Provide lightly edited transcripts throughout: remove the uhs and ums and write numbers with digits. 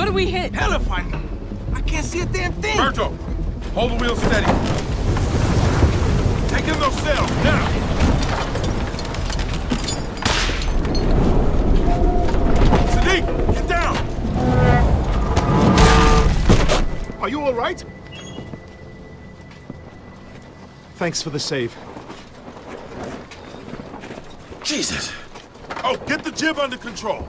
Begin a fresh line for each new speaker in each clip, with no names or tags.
do we hit?
Hell if I know. I can't see a damn thing.
Berto, hold the wheel steady. Take in those sails, now! Sadiq, get down!
Are you all right? Thanks for the save.
Jesus! Oh, get the jib under control.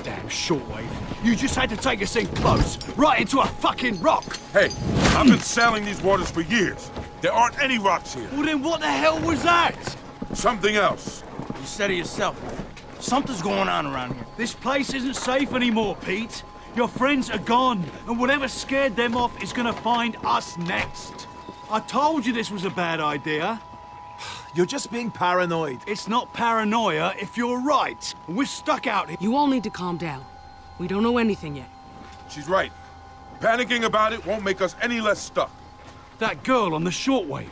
Damn shortwave. You just had to take us in close, right into a fucking rock.
Hey, I've been sailing these waters for years. There aren't any rocks here.
Well, then what the hell was that?
Something else.
You said it yourself. Something's going on around here. This place isn't safe anymore, Pete. Your friends are gone, and whatever scared them off is gonna find us next. I told you this was a bad idea.
You're just being paranoid.
It's not paranoia if you're right. We're stuck out here.
You all need to calm down. We don't know anything yet.
She's right. Panicking about it won't make us any less stuck.
That girl on the shortwave.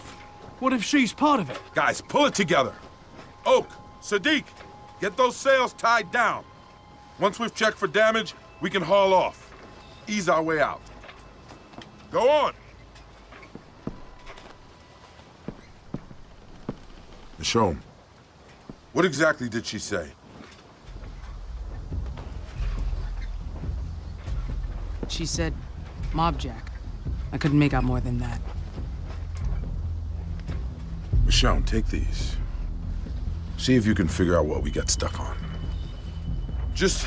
What if she's part of it?
Guys, pull it together. Oak, Sadiq, get those sails tied down. Once we've checked for damage, we can haul off. Ease our way out. Go on. Michonne, what exactly did she say?
She said, Mobjack. I couldn't make out more than that.
Michonne, take these. See if you can figure out what we got stuck on. Just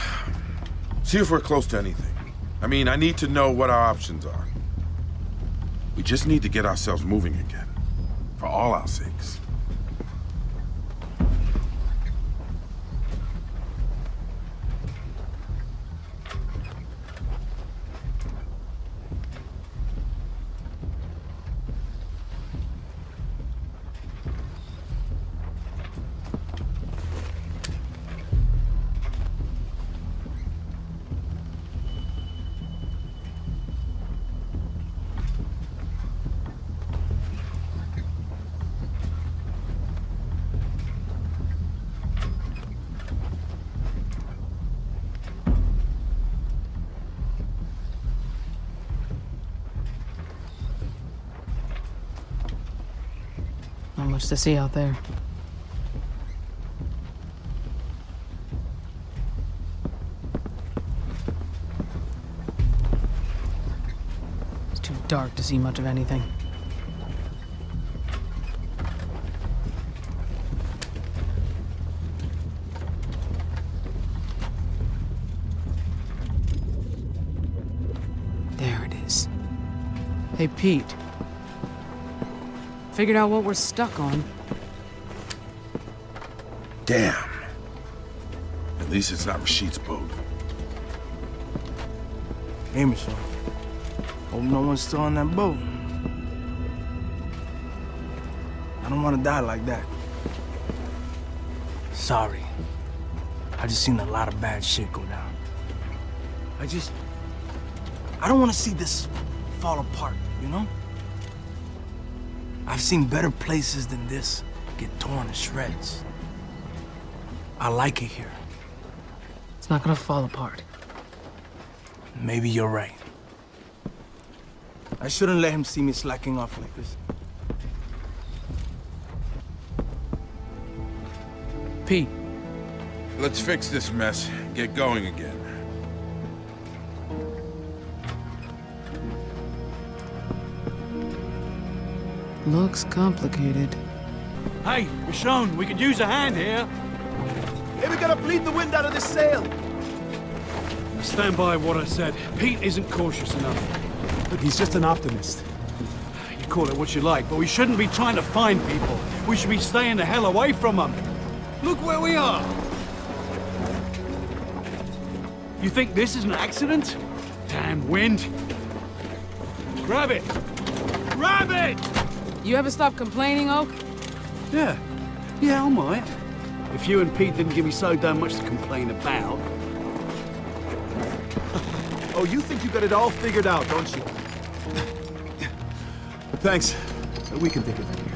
see if we're close to anything. I mean, I need to know what our options are. We just need to get ourselves moving again. For all our sakes.
Not much to see out there. It's too dark to see much of anything. There it is. Hey, Pete. Figured out what we're stuck on.
Damn. At least it's not Rashid's boat.
Hey, Michonne. Hope no one's still on that boat. I don't want to die like that. Sorry. I just seen a lot of bad shit go down. I don't want to see this fall apart, you know? I've seen better places than this get torn to shreds. I like it here.
It's not gonna fall apart.
Maybe you're right. I shouldn't let him see me slacking off like this.
Pete.
Let's fix this mess. Get going again.
Looks complicated.
Hey, Michonne, we could use a hand here.
Hey, we gotta bleed the wind out of this sail.
Stand by what I said. Pete isn't cautious enough.
Look, he's just an optimist.
You call it what you like, but we shouldn't be trying to find people. We should be staying the hell away from them. Look where we are. You think this is an accident? Damn wind. Grab it! Grab it!
You ever stop complaining, Oak?
Yeah, I might. If you and Pete didn't give me so damn much to complain about.
Oh, you think you got it all figured out, don't you? Thanks. We can take it from here.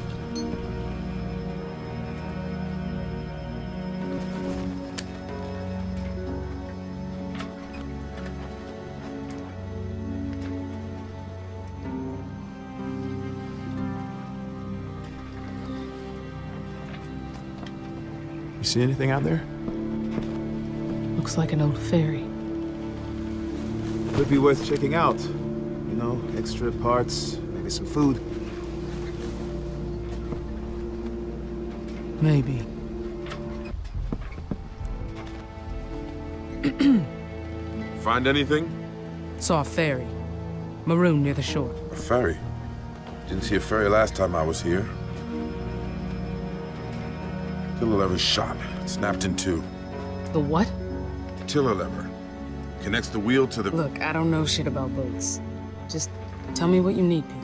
see anything out there?
Looks like an old ferry.
Could be worth checking out. You know, extra parts, maybe some food.
Maybe.
Find anything?
Saw a ferry. Maroon near the shore.
A ferry? Didn't see a ferry last time I was here. Tiller lever's shot. Snapped in two.
The what?
Tiller lever. Connects the wheel to the...
Look, I don't know shit about boats. Just tell me what you need, Pete.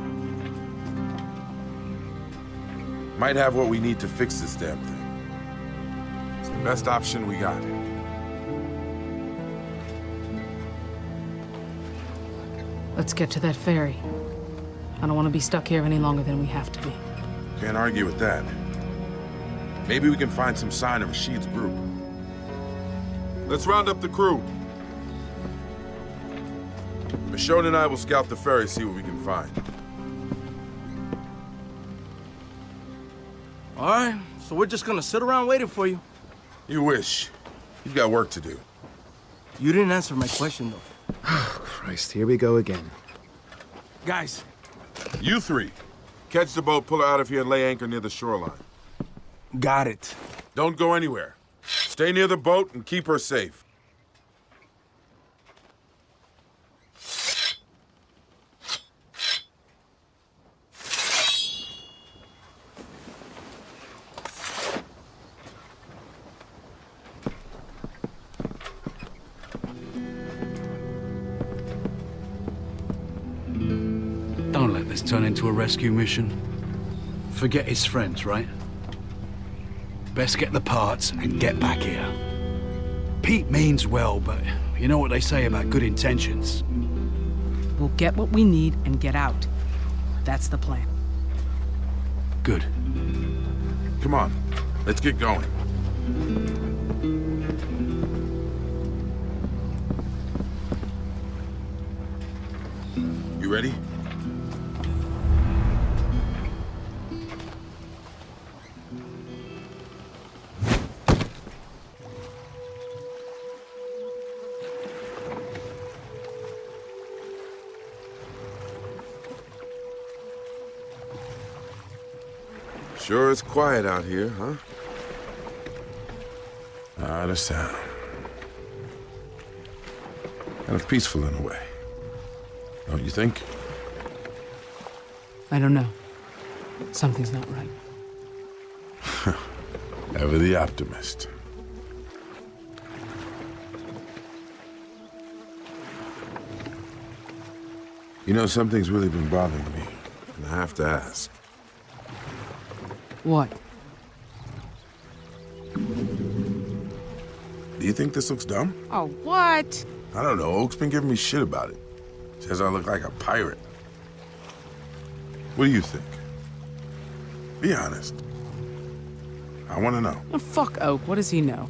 Might have what we need to fix this damn thing. It's the best option we got.
Let's get to that ferry. I don't want to be stuck here any longer than we have to be.
Can't argue with that. Maybe we can find some sign of Rashid's group. Let's round up the crew. Michonne and I will scout the ferry, see what we can find.
All right, so we're just gonna sit around waiting for you.
You wish. You've got work to do.
You didn't answer my question, though.
Christ, here we go again.
Guys,
You three, catch the boat, pull her out of here, and lay anchor near the shoreline.
got it.
Don't go anywhere. Stay near the boat and keep her safe.
Don't let this turn into a rescue mission. Forget his friends, right? Best get the parts and get back here. Pete means well, but you know what they say about good intentions.
We'll get what we need and get out. That's the plan.
Good.
Come on, let's get going. You ready? Sure is quiet out here, huh? Not a sound. Kind of peaceful in a way. Don't you think?
I don't know. Something's not right.
Ever the optimist. You know, something's really been bothering me, and I have to ask.
What?
Do you think this looks dumb?
Oh, what?
I don't know. Oak's been giving me shit about it. Says I look like a pirate. What do you think? Be honest. I want to know.
Oh, fuck Oak. What does he know?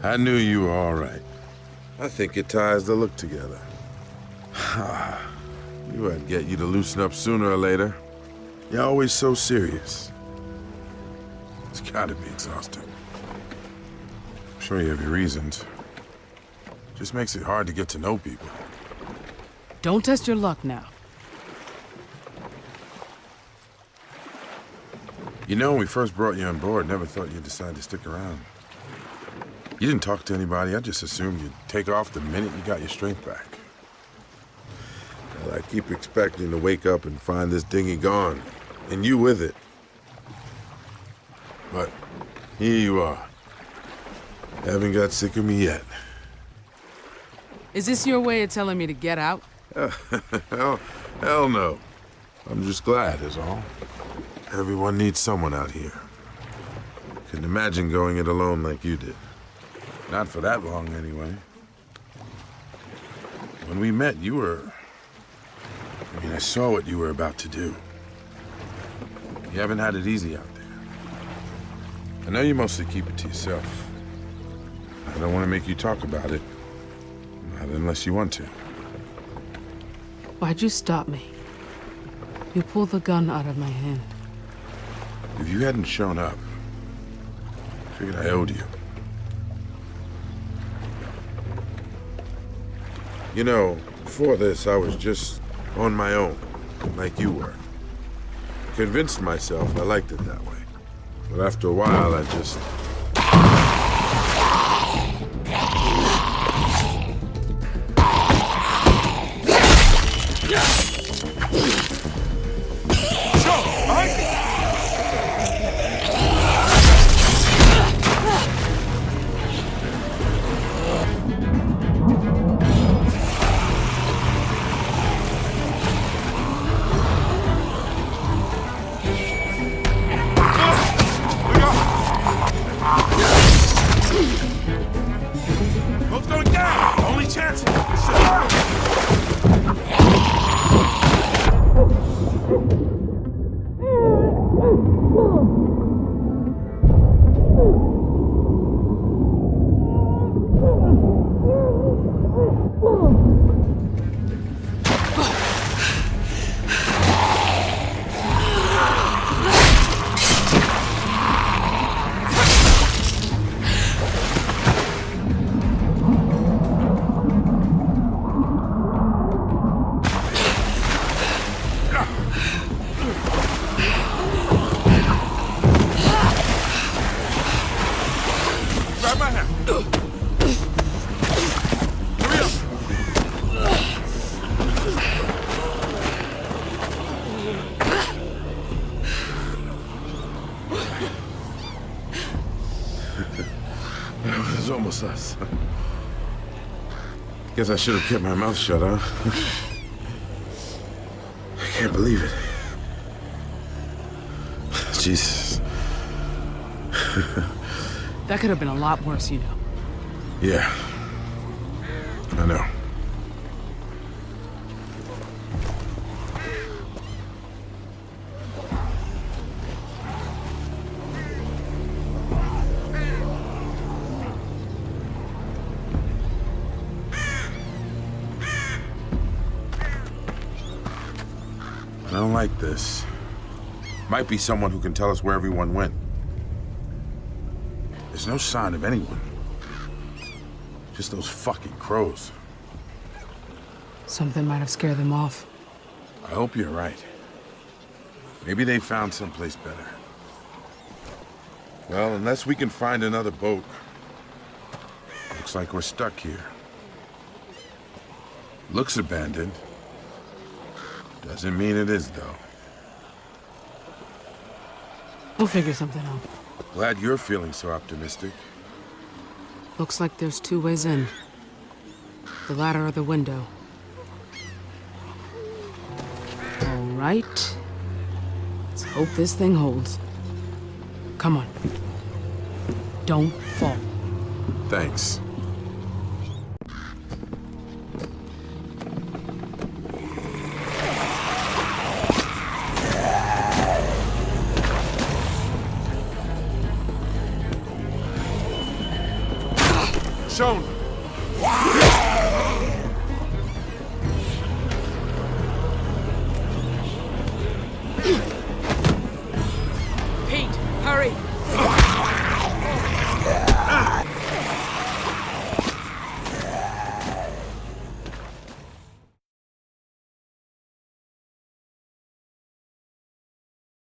I knew you were all right. I think it ties the look together. Knew I'd get you to loosen up sooner or later. You're always so serious. It's gotta be exhausting. I'm sure you have your reasons. Just makes it hard to get to know people.
Don't test your luck now.
You know, when we first brought you on board, never thought you'd decide to stick around. You didn't talk to anybody. I just assumed you'd take off the minute you got your strength back. Well, I keep expecting to wake up and find this dinghy gone, and you with it. But here you are. Haven't got sick of me yet.
Is this your way of telling me to get out?
Hell no. I'm just glad, is all. Everyone needs someone out here. Couldn't imagine going it alone like you did. Not for that long, anyway. When we met, you were... I saw what you were about to do. You haven't had it easy out there. I know you mostly keep it to yourself. I don't want to make you talk about it. Not unless you want to.
Why'd you stop me? You pulled the gun out of my hand.
If you hadn't shown up, Figured I owed you. You know, before this, I was just on my own, like you were. Convinced myself I liked it that way. But after a while, I just... Almost us. Guess I should have kept my mouth shut, huh? I can't believe it. Jesus.
That could have been a lot worse, you know.
Yeah. I know. I don't like this. Might be someone who can tell us where everyone went. There's no sign of anyone. Just those fucking crows.
Something might have scared them off.
I hope you're right. Maybe they found someplace better. Well, unless we can find another boat. Looks like we're stuck here. Looks abandoned. Doesn't mean it is, though.
We'll figure something out.
Glad you're feeling so optimistic.
Looks like there's two ways in. The ladder or the window. All right. Let's hope this thing holds. Come on. Don't fall.
Thanks. Michonne!